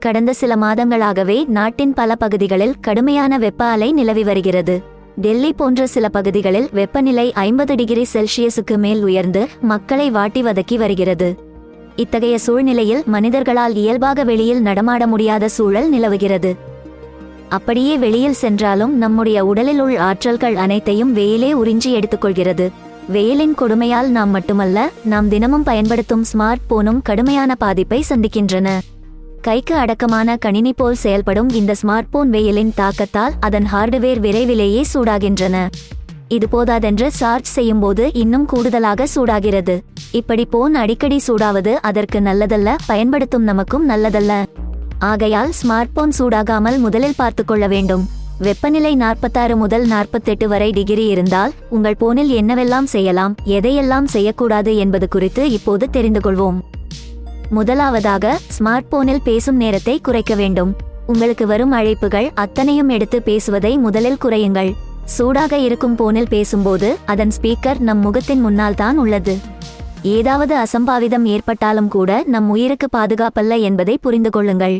கடந்த சில மாதங்களாகவே நாட்டின் பல பகுதிகளில் கடுமையான வெப்ப அலை நிலவி வருகிறது. டெல்லி போன்ற சில பகுதிகளில் வெப்பநிலை 50 டிகிரி செல்சியஸுக்கு மேல் உயர்ந்து மக்களை வாட்டி வதக்கி வருகிறது. இத்தகைய சூழ்நிலையில் மனிதர்களால் இயல்பாக வெளியில் நடமாட முடியாத சூழல் நிலவுகிறது. அப்படியே வெளியில் சென்றாலும் நம்முடைய உடலில் உள்ள ஆற்றல்கள் அனைத்தையும் வெயிலே உறிஞ்சி எடுத்துக்கொள்கிறது. வெயிலின் கொடுமையால் நாம் மட்டுமல்ல, நாம் தினமும் பயன்படுத்தும் ஸ்மார்ட் போனும் கடுமையான பாதிப்பை சந்திக்கின்றன. கைக்கு அடக்கமான கணினி போல் செயல்படும் இந்த ஸ்மார்ட் போன் வெயிலின் தாக்கத்தால் அதன் ஹார்டுவேர் விரைவிலேயே சூடாகின்றன. இது போதாதென்று சார்ஜ் செய்யும் போது இன்னும் கூடுதலாக சூடாகிறது. இப்படி போன் அடிக்கடி சூடாவது அதற்கு நல்லதல்ல, பயன்படுத்தும் நமக்கும் நல்லதல்ல. ஆகையால் ஸ்மார்ட் போன் சூடாகாமல் முதலில் பார்த்து கொள்ள வேண்டும். வெப்பநிலை 46 முதல் 48 வரை டிகிரி இருந்தால் உங்கள் போனில் என்னவெல்லாம் செய்யலாம், எதையெல்லாம் செய்யக்கூடாது என்பது குறித்து இப்போது தெரிந்து கொள்வோம். முதலாவதாக, ஸ்மார்ட் போனில் பேசும் நேரத்தை குறைக்க வேண்டும். உங்களுக்கு வரும் அழைப்புகள் அத்தனையும் எடுத்து பேசுவதை முதலில் குறையுங்கள். சூடாக இருக்கும் போனில் பேசும்போது அதன் ஸ்பீக்கர் நம் முகத்தின் முன்னால் தான் உள்ளது. ஏதாவது அசம்பாவிதம் ஏற்பட்டாலும் கூட நம் உயிருக்கு பாதுகாப்பல்ல என்பதை புரிந்து கொள்ளுங்கள்.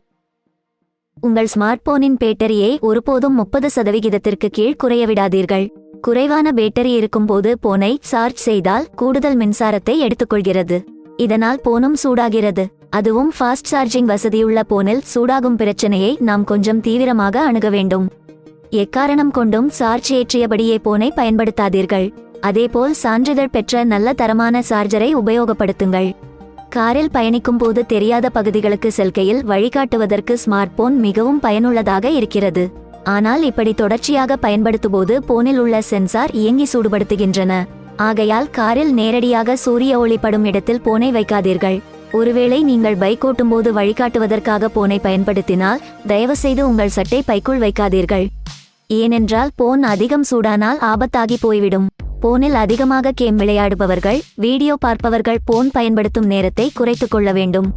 உங்கள் ஸ்மார்ட் போனின் பேட்டரியை ஒருபோதும் 30% கீழ் குறைய விடாதீர்கள். குறைவான பேட்டரி இருக்கும்போது போனை சார்ஜ் செய்தால் கூடுதல் மின்சாரத்தை எடுத்துக்கொள்கிறது. இதனால் போனும் சூடாகிறது. அதுவும் ஃபாஸ்ட் சார்ஜிங் வசதியுள்ள போனில் சூடாகும் பிரச்சனையை நாம் கொஞ்சம் தீவிரமாக அணுக வேண்டும். எக்காரணம் கொண்டும் சார்ஜ் ஏற்றியபடியே போனை பயன்படுத்தாதீர்கள். அதேபோல் சான்றிதழ் பெற்ற நல்ல தரமான சார்ஜரை உபயோகப்படுத்துங்கள். காரில் பயணிக்கும் போது தெரியாத பகுதிகளுக்கு செல்கையில் வழிகாட்டுவதற்கு ஸ்மார்ட் போன் மிகவும் பயனுள்ளதாக இருக்கிறது. ஆனால் இப்படி தொடர்ச்சியாக பயன்படுத்தும்போது போனில் உள்ள சென்சார் இயங்கி சூடுபடுத்துகின்றன. ஆகையால் காரில் நேரடியாக சூரிய ஒளி படும் இடத்தில் போனை வைக்காதீர்கள். ஒருவேளை நீங்கள் பைக் ஓட்டும்போது வழிகாட்டுவதற்காக போனை பயன்படுத்தினால் தயவுசெய்து உங்கள் சட்டை பைக்குள் வைக்காதீர்கள். ஏனென்றால் போன் அதிகம் சூடானால் ஆபத்தாகி போய்விடும். போனில் அதிகமாக கேம் விளையாடுபவர்கள், வீடியோ பார்ப்பவர்கள் போன் பயன்படுத்தும் நேரத்தை குறைத்துக் கொள்ள வேண்டும்.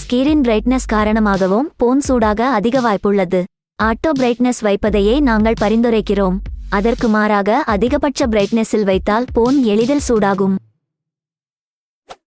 ஸ்கிரீன் பிரைட்னஸ் காரணமாகவும் போன் சூடாக அதிக வாய்ப்புள்ளது. ஆட்டோ பிரைட்னஸ் வைப்பதையே நாங்கள் பரிந்துரைக்கிறோம். அதற்கு மாறாக அதிகபட்ச பிரைட்னஸில் வைத்தால் போன் எளிதில் சூடாகும்.